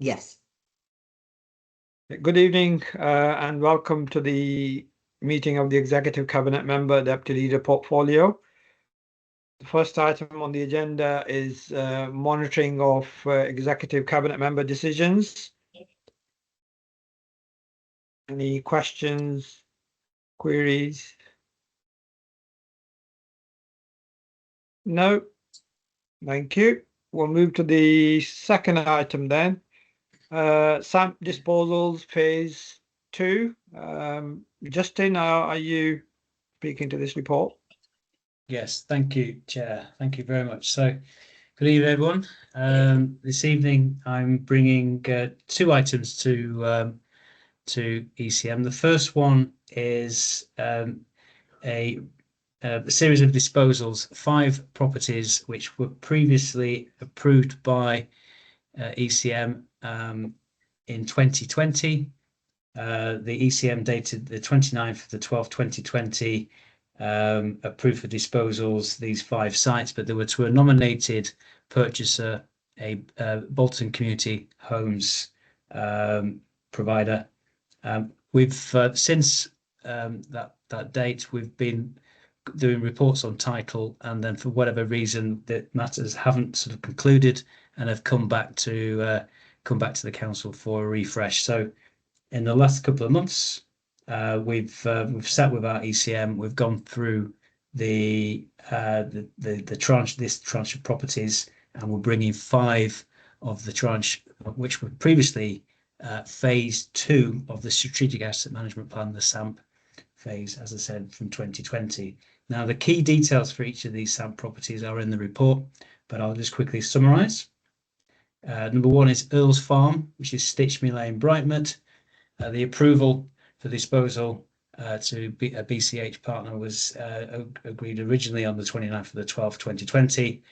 Yes. Good evening and welcome to the meeting of the Executive Cabinet Member Deputy Leader Portfolio. The first item on the agenda is monitoring of Executive Cabinet Member decisions. Any questions, queries? No. Thank you. We'll move to the second item then. SAMP disposals phase 2. Justin, are you speaking to this report? Yes, thank you, Chair. Thank you very much. So, good evening, everyone. This evening, I'm bringing two items to ECM. The first one is a series of disposals, 5 properties which were previously approved by ECM in 2020. The ECM dated the 29th of the 12th, 2020, approved for disposals these 5 sites, but they were to a nominated purchaser, a Bolton Community Homes provider. We've since that date, we've been doing reports on title, and then for whatever reason, the matters haven't sort of concluded and have come back to the council for a refresh. So, in the last couple of months, we've sat with our ECM. We've gone through this tranche of properties, and we're bringing 5 of the tranche, which were previously phase 2 of the Strategic Asset Management Plan, the SAMP phase, as I said, from 2020. Now, the key details for each of these SAMP properties are in the report, but I'll just quickly summarise. Number 1 is Earl's Farm, which is Stitchme Lane, Brightmouth. The approval for disposal to be a BCH partner was agreed originally on the 29th of the 12th, 2020.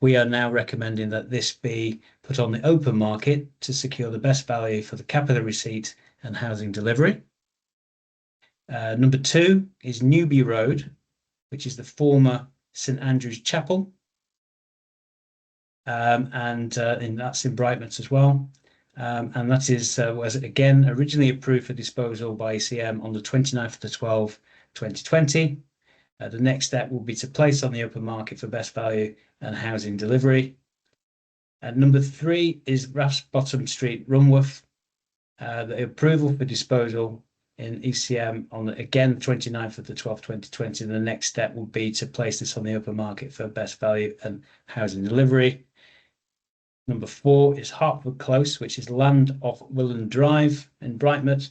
We are now recommending that this be put on the open market to secure the best value for the capital receipt and housing delivery. Number 2 is Newby Road, which is the former St Andrew's Chapel, and that's in Brightmouth as well. And that was again originally approved for disposal by ECM on the 29th of the 12th, 2020. The next step will be to place on the open market for best value and housing delivery. Number 3 is Raths Bottom Street, Runworth. The approval for disposal in ECM on the, again, 29th of the 12th, 2020. The next step will be to place this on the open market for best value and housing delivery. Number 4 is Hartwood Close, which is land off Willand Drive in Brightmouth.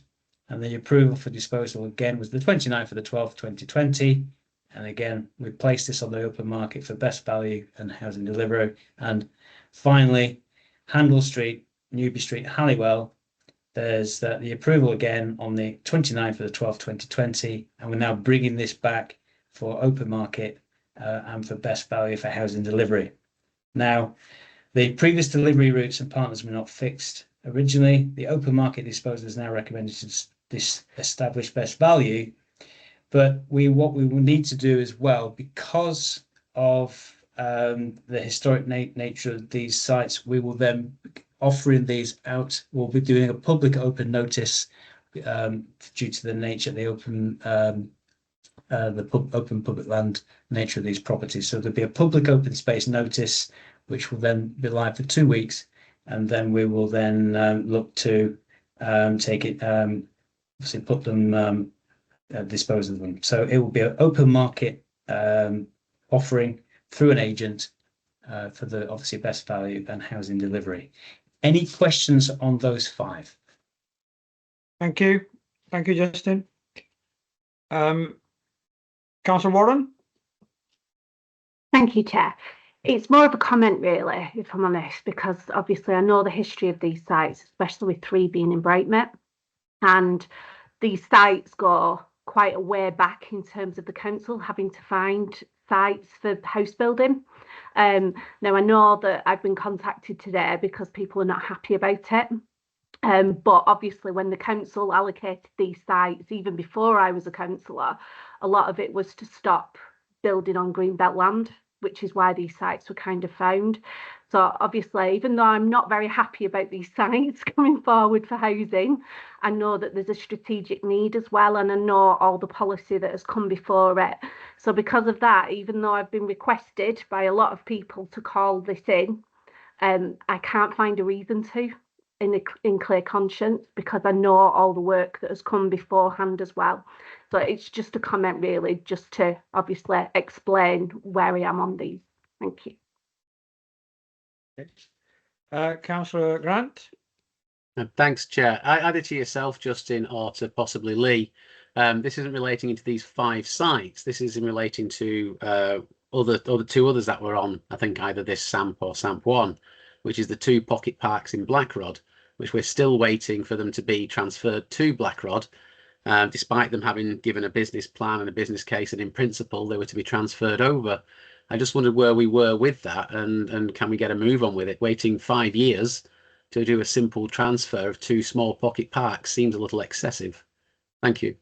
And the approval for disposal again was the 29th of the 12th, 2020. And again, we placed this on the open market for best value and housing delivery. And finally, Handel Street, Newby Street, Halliwell. There's the approval again on the 29th of the 12th, 2020. And we're now bringing this back for open market and for best value for housing delivery. Now, the previous delivery routes and partners were not fixed. Originally, the open market disposal is now recommended to establish best value. But what we will need to do as well, because of the historic nature of these sites, we will then offering these out. We'll be doing a public open notice due to the nature of the open public land nature of these properties. So there'll be a public open space notice, which will then be live for 2 weeks, and then we will then look to take it, obviously put them, dispose of them. So it will be an open market offering through an agent for the obviously best value and housing delivery. Any questions on those 5? Thank you. Thank you, Justin. Councillor Warren? Thank you, Chair. It's more of a comment, really, if I'm honest, because obviously I know the history of these sites, especially with 3 being in Brightmouth. And these sites go quite a way back in terms of the council having to find sites for house building. Now, I know that I've been contacted today because people are not happy about it. But obviously, when the council allocated these sites, even before I was a councillor, a lot of it was to stop building on greenbelt land. which is why these sites were kind of found. So obviously, even though I'm not very happy about these sites coming forward for housing, I know that there's a strategic need as well, and I know all the policy that has come before it. So because of that, even though I've been requested by a lot of people to call this in, I can't find a reason to in clear conscience, because I know all the work that has come beforehand as well. So it's just a comment really, just to obviously explain where I am on these. Thank you. Councillor Grant. Thanks, Chair. Either to yourself, Justin, or to possibly Lee. This isn't relating to these 5 sites. This is in relating to other 2 others that were on, I think, either this SAMP or SAMP 1, which is the 2 pocket parks in Blackrod, which we're still waiting for them to be transferred to Blackrod, despite them having given a business plan and a business case, and in principle they were to be transferred over. I just wondered where we were with that, and can we get a move on with it? Waiting 5 years to do a simple transfer of 2 small pocket parks seems a little excessive. Thank you.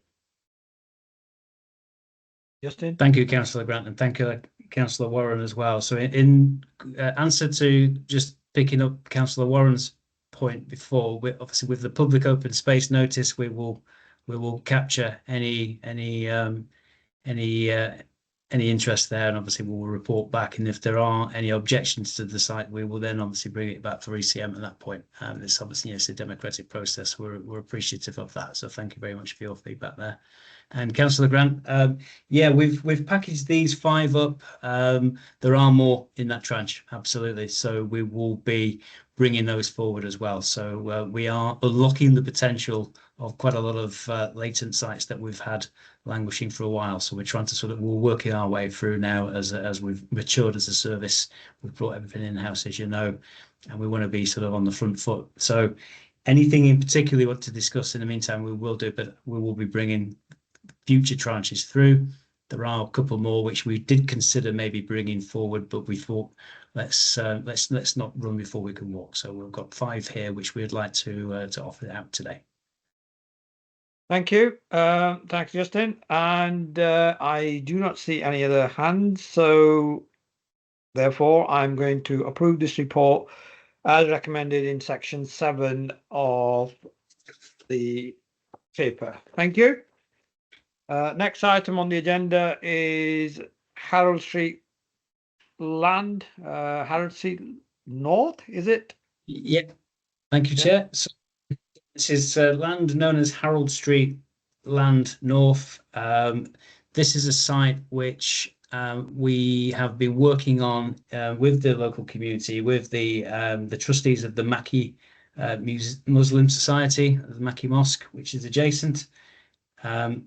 Justin. Thank you, Councillor Grant, and thank you, Councillor Warren, as well. So in answer to just picking up Councillor Warren's point before, obviously with the public open space notice, we will capture any interest there, and obviously we will report back. And if there are any objections to the site, we will then obviously bring it back for ECM at that point. It's obviously, it's a democratic process. We're appreciative of that. So thank you very much for your feedback there. And Councillor Grant, yeah, we've packaged these 5 up. There are more in that tranche, absolutely. So we will be bringing those forward as well. So we are unlocking the potential of quite a lot of latent sites that we've had languishing for a while. So we're trying to we're working our way through now as we've matured as a service. We've brought everything in-house, as you know, and we want to be on the front foot. So anything in particular you want to discuss in the meantime, we will do, but we will be bringing future tranches through. There are a couple more which we did consider maybe bringing forward, but we thought let's not run before we can walk. So we've got 5 here which we'd like to offer out today. Thank you. Thanks, Justin. And I do not see any other hands, so therefore I'm going to approve this report as recommended in section 7 of the paper. Thank you. Next item on the agenda is Harold Street land, Harold Street North, is it? Yeah, thank you, Chair. So this is land known as Harold Street Land North. This is a site which we have been working on with the local community, with the trustees of the Mackey Muslim Society, the Mackey Mosque, which is adjacent.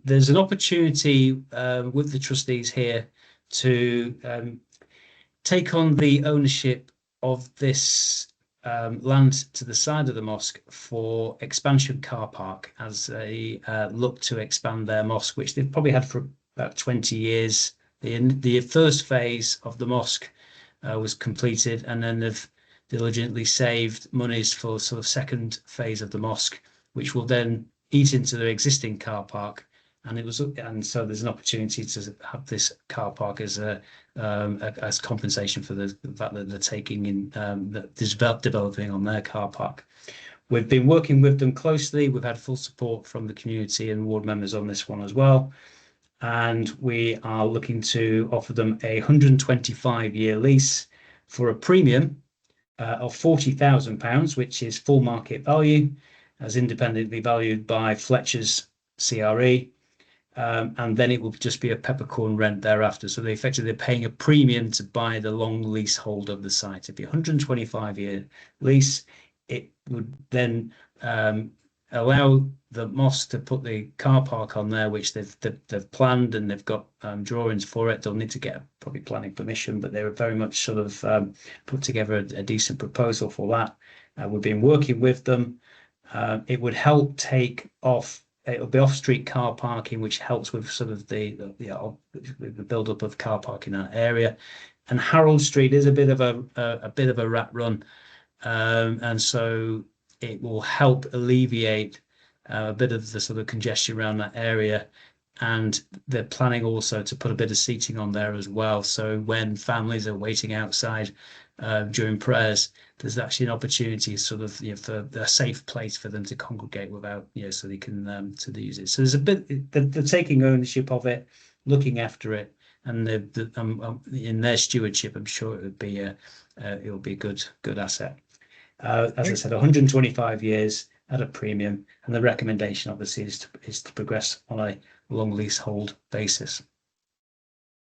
There's an opportunity with the trustees here to take on the ownership of this land to the side of the mosque for expansion car park as they look to expand their mosque, which they've probably had for about 20 years. The first phase of the mosque was completed, and then they've diligently saved monies for second phase of the mosque, which will then eat into their existing car park. And so there's an opportunity to have this car park as compensation for the fact that they're taking in developing on their car park. We've been working with them closely. We've had full support from the community and ward members on this one as well. And we are looking to offer them a 125-year lease for a premium of £40,000, which is full market value, as independently valued by Fletcher's CRE. And then it will just be a peppercorn rent thereafter. So they effectively are paying a premium to buy the long leasehold of the site. It'd be a 125-year lease. It would then allow the mosque to put the car park on there, which they've planned, and they've got drawings for it. They'll need to get probably planning permission, but they were very much put together a decent proposal for that. We've been working with them. It would help take off. It'll be off-street car parking, which helps with the build-up of car park in that area. And Harold Street is a bit of a rat run, and so it will help alleviate a bit of the congestion around that area. and they're planning also to put a bit of seating on there as well. So when families are waiting outside during prayers, there's actually an opportunity sort of, you know, for a safe place for them to congregate without, you know, so they can to use it. So there's a bit, they're taking ownership of it, looking after it, and in their stewardship, I'm sure it would be it'll be a good asset. As I said, 125 years at a premium, and the recommendation obviously is to progress on a long leasehold basis.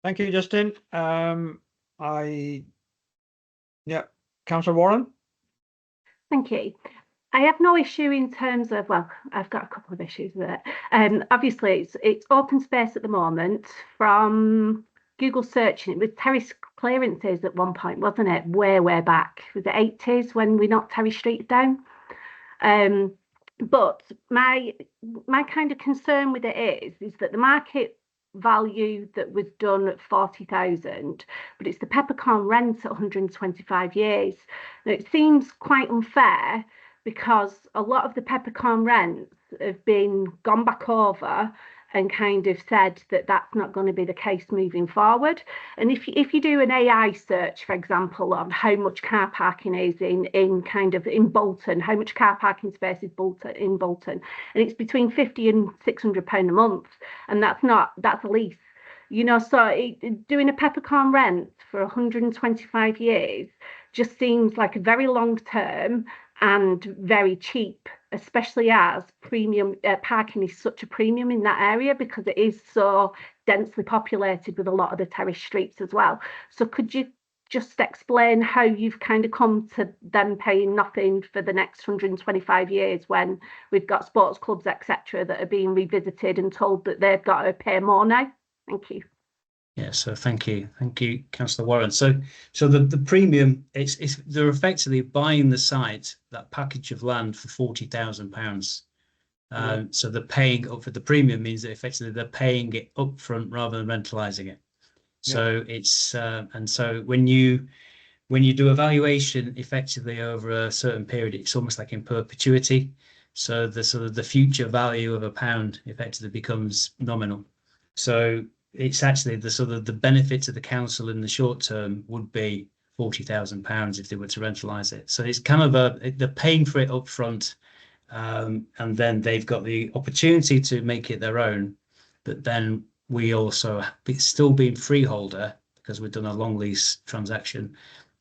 Thank you, Justin. Councillor Warren. Thank you. I have no issue in terms of, well, I've got a couple of issues with it. Obviously, it's open space at the moment. From Google searching, it was terrace clearances at one point, wasn't it? Way back. Was it 80s when we knocked terrace streets down? But my kind of concern with it is that the market value that was done at 40,000, but it's the peppercorn rent at 125 years. Now, it seems quite unfair because a lot of the peppercorn rents have been gone back over and kind of said that that's not going to be the case moving forward. And if you do an AI search, for example, on how much car parking is in Bolton, how much car parking space is in Bolton, and it's between £50 and £600 a month, and that's a lease. You know, so doing a peppercorn rent for 125 years just seems like a very long term and very cheap, especially as premium parking is such a premium in that area because it is so densely populated with a lot of the terrace streets as well. So could you just explain how you've kind of come to them paying nothing for the next 125 years when we've got sports clubs, etc., that are being revisited and told that they've got to pay more now? Thank you. Yeah, so thank you, Councillor Warren. So the premium, they're effectively buying the site, that package of land, for £40,000. So they're paying up for the premium means that effectively they're paying it up front rather than rentalising it. So it's and so when you do a valuation effectively over a certain period, it's almost like in perpetuity. So the sort of the future value of a pound effectively becomes nominal. So it's actually the sort of the benefit to the council in the short term would be £40,000 if they were to rentalise it. So it's kind of they're paying for it up front, and then they've got the opportunity to make it their own. But then we also, still being freeholder, because we've done a long lease transaction,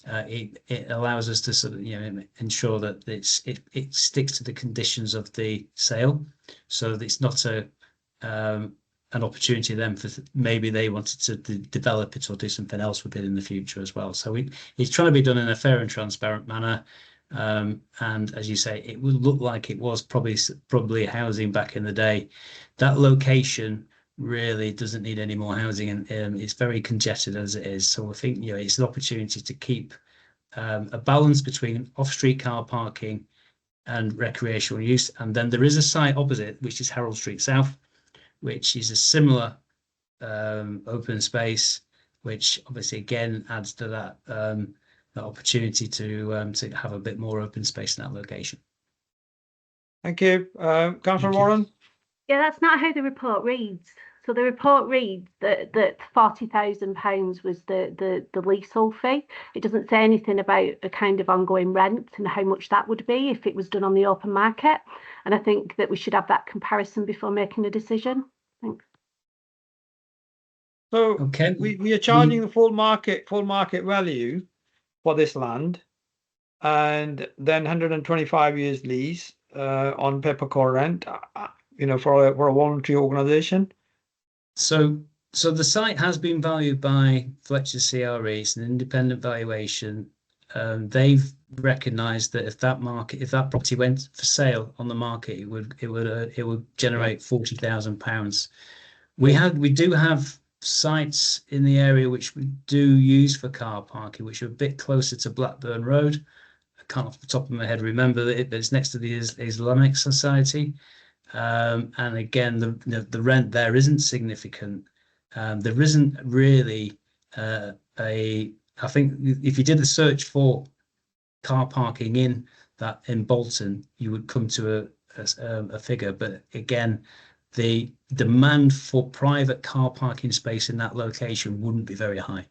it allows us to sort of, you know, ensure that it sticks to the conditions of the sale, so that it's not an opportunity then for maybe they wanted to develop it or do something else with it in the future as well. So it's trying to be done in a fair and transparent manner. And as you say, it would look like it was probably housing back in the day. That location really doesn't need any more housing, and it's very congested as it is. So I think, you know, it's an opportunity to keep a balance between off-street car parking and recreational use. And then there is a site opposite, which is Harold Street South, which is a similar open space, which obviously again adds to that opportunity to have a bit more open space in that location. Thank you, Councillor Warren. Yeah, that's not how the report reads. So the report reads that £40,000 was the leasehold fee. It doesn't say anything about a kind of ongoing rent and how much that would be if it was done on the open market. And I think that we should have that comparison before making a decision. Thanks. So okay, we are charging the full market value for this land, and then 125 years lease on peppercorn rent, you know, for a voluntary organisation. So the site has been valued by Fletcher CRE. It's an independent valuation. They've recognised that if that property went for sale on the market, it would generate £40,000. We do have sites in the area which we do use for car parking, which are a bit closer to Blackburn Road. I can't off the top of my head remember that, but it's next to the Islamic Society. And again, the rent there isn't significant. There isn't really I think if you did the search for car parking in Bolton, you would come to a figure. But again, the demand for private car parking space in that location wouldn't be very high.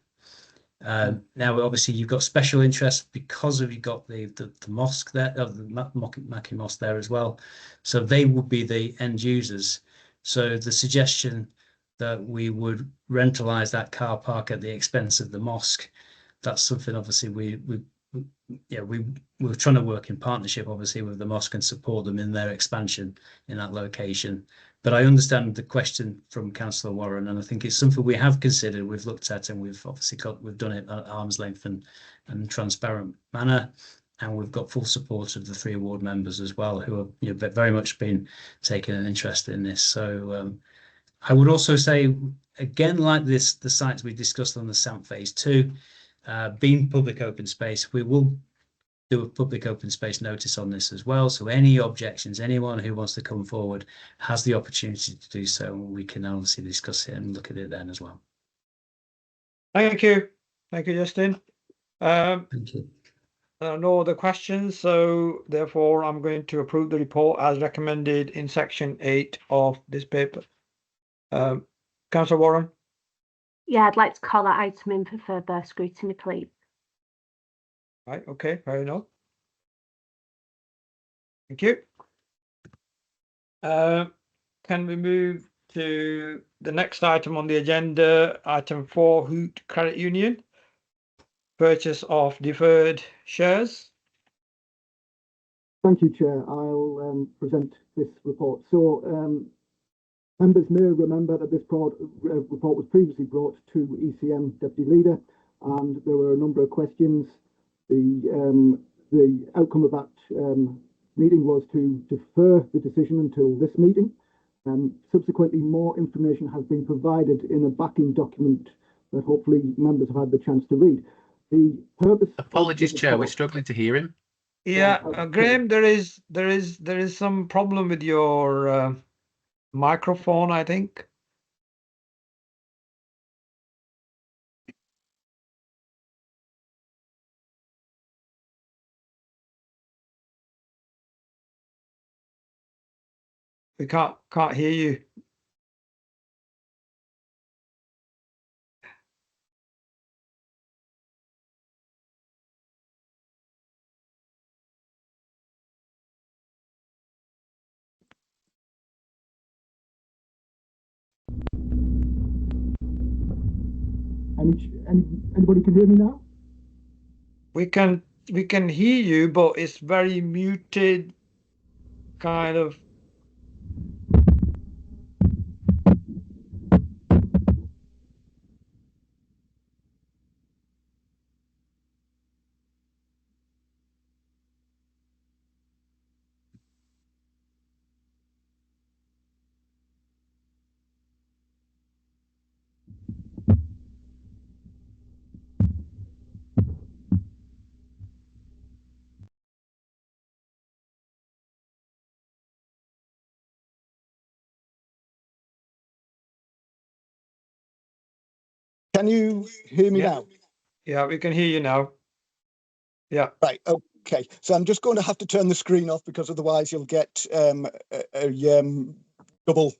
Now, obviously, you've got special interest because you've got the mosque there, the Mackey Mosque there as well. So they would be the end users. So the suggestion that we would rentalize that car park at the expense of the mosque, that's something obviously we're trying to work in partnership, obviously, with the mosque and support them in their expansion in that location. But I understand the question from Councillor Warren, and I think it's something we have considered, we've looked at, and we've obviously we've done it at arm's length and transparent manner, and we've got full support of the 3 ward members as well, who have very much been taking an interest in this. So I would also say, again, like the sites we discussed on the SAMP Phase 2, being public open space, we will do a public open space notice on this as well. So any objections, anyone who wants to come forward has the opportunity to do so, and we can obviously discuss it and look at it then as well. Thank you. Thank you, Justin. Thank you. No other questions, so therefore I'm going to approve the report as recommended in section 8 of this paper. Councillor Warren? Yeah, I'd like to call that item in for further scrutiny, please. Right, okay, fair enough. Thank you. Can we move to the next item on the agenda, item 4, Hoot Credit Union, purchase of deferred shares? Thank you, Chair. I'll present this report. So members may remember that this report was previously brought to ECM Deputy Leader, and there were a number of questions. The outcome of that meeting was to defer the decision until this meeting. Subsequently, more information has been provided in a backing document that hopefully members have had the chance to read. The purpose. Apologies, Chair, we're struggling to hear him. Yeah, Graham, there is some problem with your microphone, I think. We can't hear you. Anybody can hear me now? We can hear you, but it's very muted, kind of. Can you hear me now? Yeah, we can hear you now. Yeah. Right. Okay. So I'm just going to have to turn the screen off because otherwise you'll get a double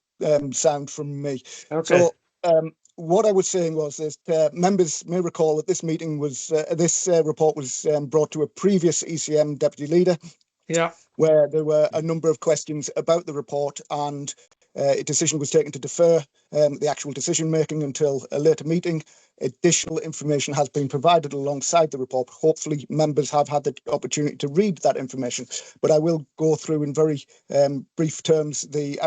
sound from me. Okay. So what I was saying was that members may recall that this meeting was this report was brought to a previous ECM deputy leader. Yeah. Where there were a number of questions about the report, and a decision was taken to defer the actual decision making until a later meeting. Additional information has been provided alongside the report. Hopefully members have had the opportunity to read that information, but I will go through in very brief terms the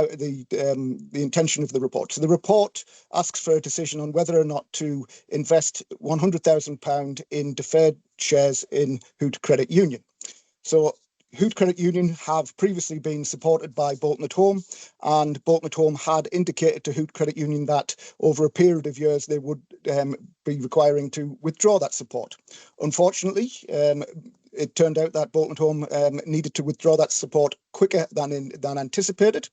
intention of the report. So the report asks for a decision on whether or not to invest £100,000 in deferred shares in Hoot Credit Union. So Hoot Credit Union have previously been supported by Bolton at Home, and Bolton at Home had indicated to Hoot Credit Union that over a period of years they would be requiring to withdraw that support. Unfortunately, it turned out that Bolton at Home needed to withdraw that support quicker than anticipated.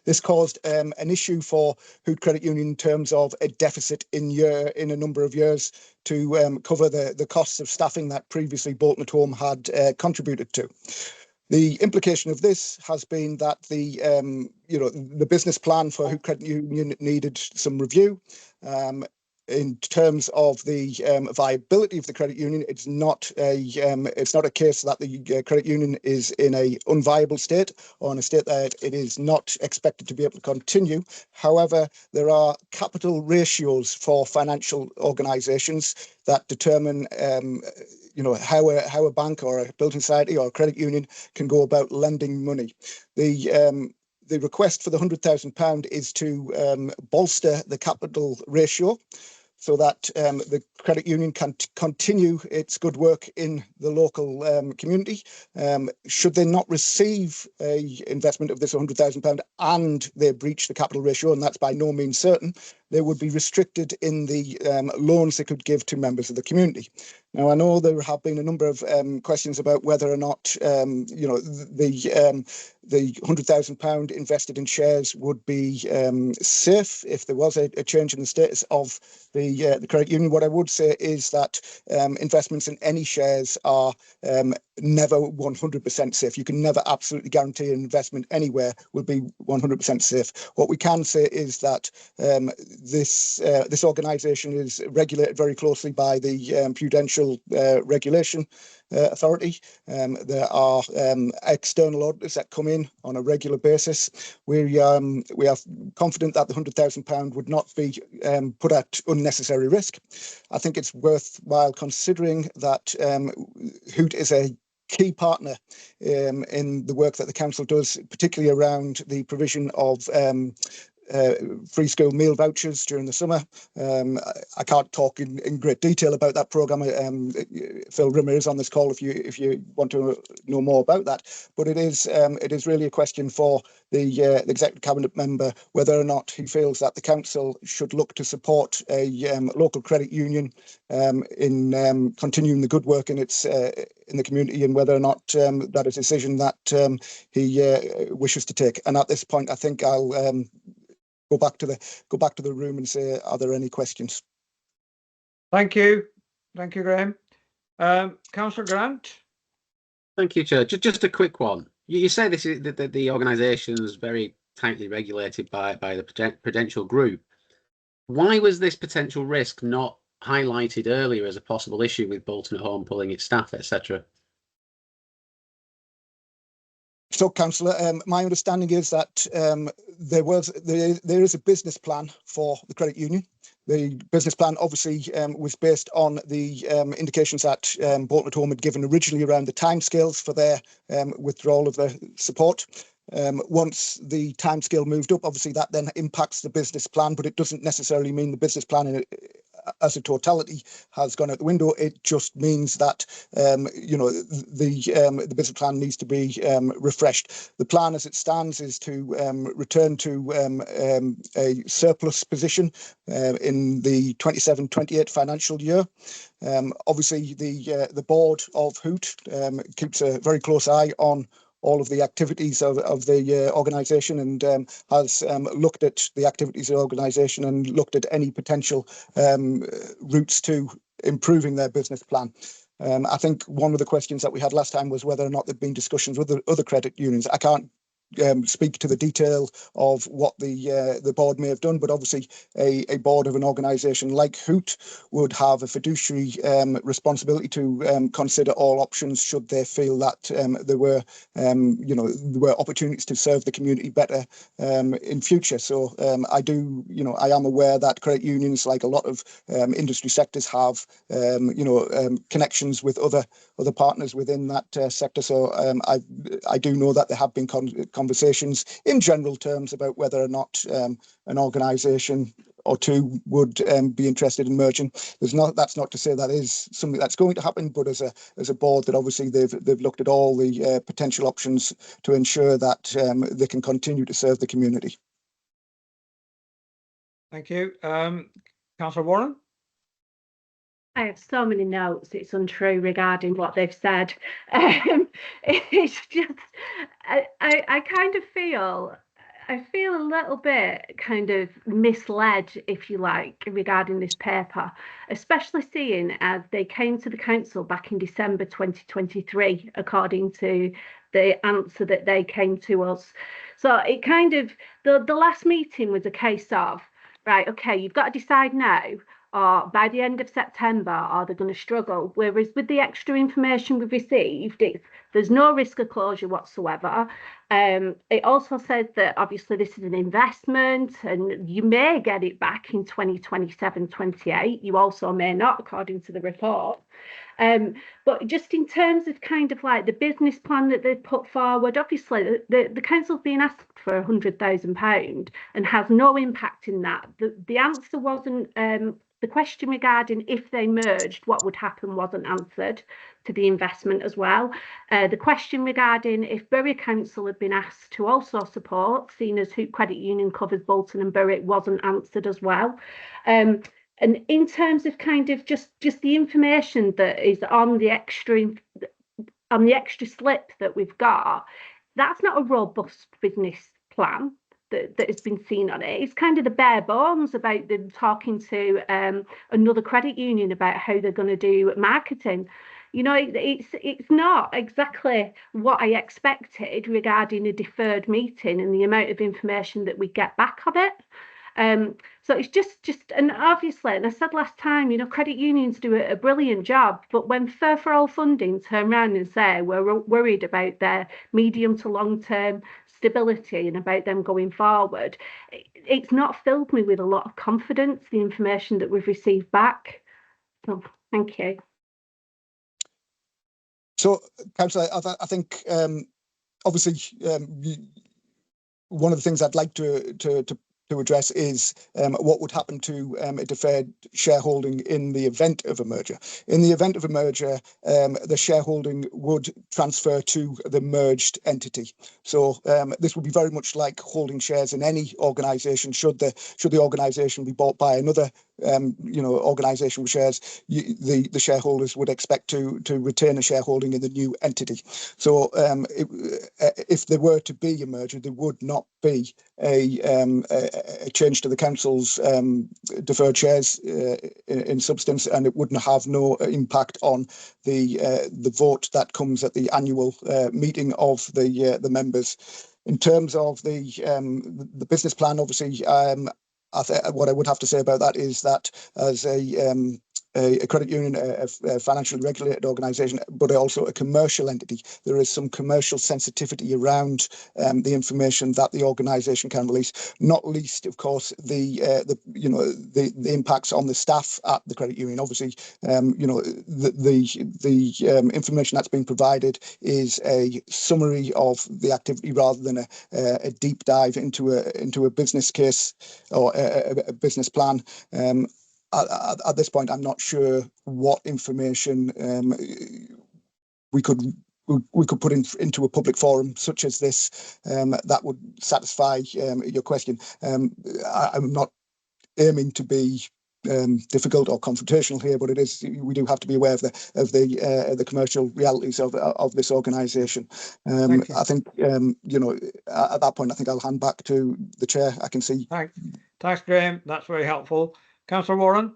This caused an issue for Hoot Credit Union in terms of a deficit in a number of years to cover the costs of staffing that previously Bolton at Home had contributed to. The implication of this has been that the business plan for Hoot Credit Union needed some review. In terms of the viability of the credit union, it's not a case that the credit union is in a unviable state or in a state that it is not expected to be able to continue. However, there are capital ratios for financial organisations that determine how a bank or a building society or a credit union can go about lending money. The request for the £100,000 is to bolster the capital ratio, so that the credit union can continue its good work in the local community. Should they not receive an investment of this £100,000 and they breach the capital ratio, and that's by no means certain, they would be restricted in the loans they could give to members of the community. Now, I know there have been a number of questions about whether or not the £100,000 invested in shares would be safe if there was a change in the status of the credit union. What I would say is that investments in any shares are never 100% safe. You can never absolutely guarantee an investment anywhere will be 100% safe. What we can say is that this organisation is regulated very closely by the Prudential Regulation Authority. There are external auditors that come in on a regular basis. We are confident that the £100,000 would not be put at unnecessary risk. I think it's worthwhile considering that Hoot is a key partner in the work that the council does, particularly around the provision of free school meal vouchers during the summer. I can't talk in great detail about that programme. Phil Rimmer is on this call if you want to know more about that. But it is really a question for the Executive Cabinet member whether or not he feels that the council should look to support a local credit union in continuing the good work in its in the community, and whether or not that is a decision that he wishes to take. And at this point, I think I'll go back to the room and say, are there any questions? Thank you, Graham. Councillor Grant. Thank you, Chair. Just a quick one. You say this is that the organisation is very tightly regulated by the Prudential Group. Why was this potential risk not highlighted earlier as a possible issue with Bolton at Home pulling its staff, etc.? So, Councillor, my understanding is that there is a business plan for the credit union. The business plan obviously was based on the indications that Bolton at Home had given originally around the timescales for their withdrawal of the support. Once the timescale moved up, obviously that then impacts the business plan, but it doesn't necessarily mean the business plan as a totality has gone out the window. It just means that the business plan needs to be refreshed. The plan as it stands is to return to a surplus position in the 27-28 financial year. Obviously, the board of Hoot keeps a very close eye on all of the activities of the organisation, and has looked at the activities of the organisation and looked at any potential routes to improving their business plan. I think one of the questions that we had last time was whether or not there'd been discussions with the other credit unions. I can't speak to the detail of what the board may have done, but obviously a board of an organisation like Hoot would have a fiduciary responsibility to consider all options should they feel that there were opportunities to serve the community better in future. So I am aware that credit unions, like a lot of industry sectors, have connections with other partners within that sector. So I do know that there have been conversations in general terms about whether or not an organisation or two would be interested in merging. That's not to say that is something that's going to happen, but as a board, that obviously they've looked at all the potential options to ensure that they can continue to serve the community. Thank you. Councillor Warren. I have so many notes, it's untrue regarding what they've said. It's just, I kind of feel, I feel a little bit kind of misled, if you like, regarding this paper, especially seeing as they came to the council back in December 2023, according to the answer that they came to us. So it kind of, the last meeting was a case of, right, okay, you've got to decide now, or by the end of September, or they're going to struggle. Whereas with the extra information we've received, there's no risk of closure whatsoever. It also says that obviously this is an investment and you may get it back in 2027, 28. You also may not, according to the report. But just in terms of kind of like the business plan that they've put forward, obviously the council's been asked for £100,000 and has no impact in that. The answer wasn't, the question regarding if they merged, what would happen wasn't answered to the investment as well. The question regarding if Bury Council had been asked to also support, seeing as Hoot Credit Union covers Bolton and Bury, wasn't answered as well. And in terms of kind of just the information that is on the extra slip that we've got, that's not a robust business plan that has been seen on it. It's kind of the bare bones about them talking to another credit union about how they're going to do marketing. You know, it's not exactly what I expected regarding a deferred meeting and the amount of information that we get back on it. So it's just, and obviously, and I said last time, you know, credit unions do a brilliant job, but when Fair for All Funding turn around and say we're worried about their medium to long term stability and about them going forward, it's not filled me with a lot of confidence, the information that we've received back. So thank you. So, Councillor, I think obviously one of the things I'd like to address is what would happen to a deferred shareholding in the event of a merger. In the event of a merger, the shareholding would transfer to the merged entity. So this would be very much like holding shares in any organisation. Should the organisation be bought by another organisation with shares, the shareholders would expect to retain a shareholding in the new entity. So if there were to be a merger, there would not be a change to the council's deferred shares in substance, and it wouldn't have no impact on the vote that comes at the annual meeting of the members. In terms of the business plan, obviously, what I would have to say about that is that as a credit union, a financially regulated organisation, but also a commercial entity, there is some commercial sensitivity around the information that the organisation can release. Not least, of course, the impacts on the staff at the credit union. Obviously, the information that's being provided is a summary of the activity rather than a deep dive into a business case or a business plan. At this point, I'm not sure what information we could put into a public forum such as this that would satisfy your question. I'm not aiming to be difficult or confrontational here, but we do have to be aware of the commercial realities of this organisation. I think at that point, I think I'll hand back to the chair. I can see. Thanks, Graham. That's very helpful. Councillor Warren.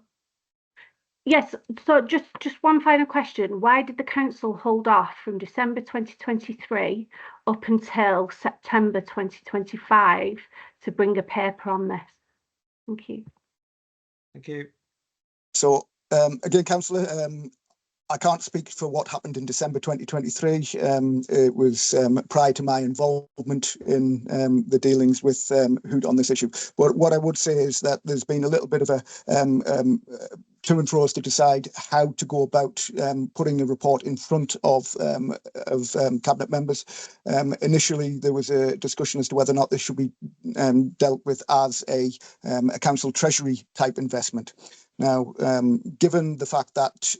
Yes, so just one final question. Why did the council hold off from December 2023 up until September 2025 to bring a paper on this? Thank you. Thank you. So again, Councillor, I can't speak for what happened in December 2023. It was prior to my involvement in the dealings with Hoot on this issue. But what I would say is that there's been a little bit of a to and fro to decide how to go about putting a report in front of cabinet members. Initially, there was a discussion as to whether or not this should be dealt with as a council treasury type investment. Now, given the fact that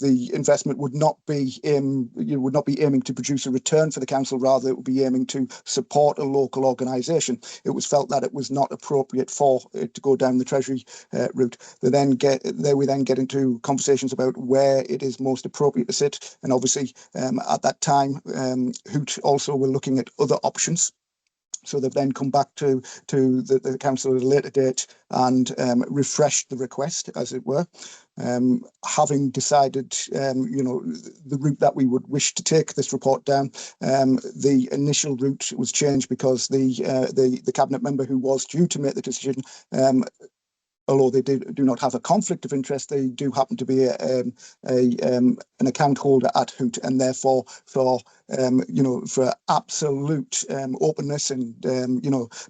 the investment would not be aiming to produce a return for the council, rather it would be aiming to support a local organisation, it was felt that it was not appropriate for it to go down the treasury route. We then get into conversations about where it is most appropriate to sit, and obviously at that time Hoot also were looking at other options. So they've then come back to the council at a later date and refreshed the request, as it were. Having decided, the route that we would wish to take this report down, the initial route was changed because the cabinet member who was due to make the decision, although they do not have a conflict of interest, they do happen to be an account holder at Hoot, and therefore for absolute openness and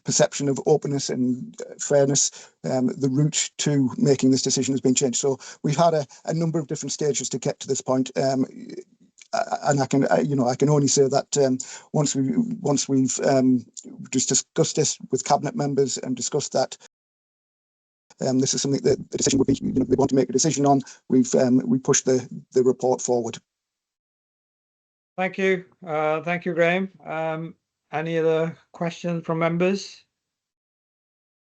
perception of openness and fairness, the route to making this decision has been changed. So we've had a number of different stages to get to this point. And I can only say that once we've just discussed this with cabinet members and discussed that this is something that the decision would be, they want to make a decision on. We pushed the report forward. Thank you. Thank you, Graham. Any other questions from members?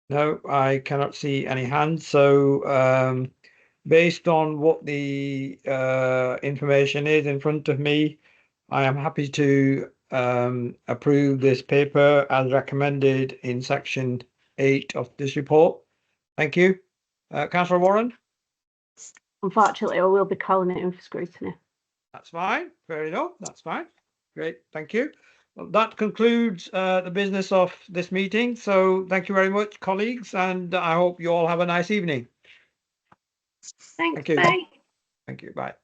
No, I cannot see any hands. So based on what the information is in front of me, I am happy to approve this paper as recommended in section 8 of this report. Thank you. Councillor Warren? Unfortunately, I will be calling it in for scrutiny. That's fine. Fair enough. That's fine. Great. Thank you. Well, that concludes the business of this meeting. So thank you very much, colleagues, and I hope you all have a nice evening. Thanks. Thank you. Bye. Thank you. Bye.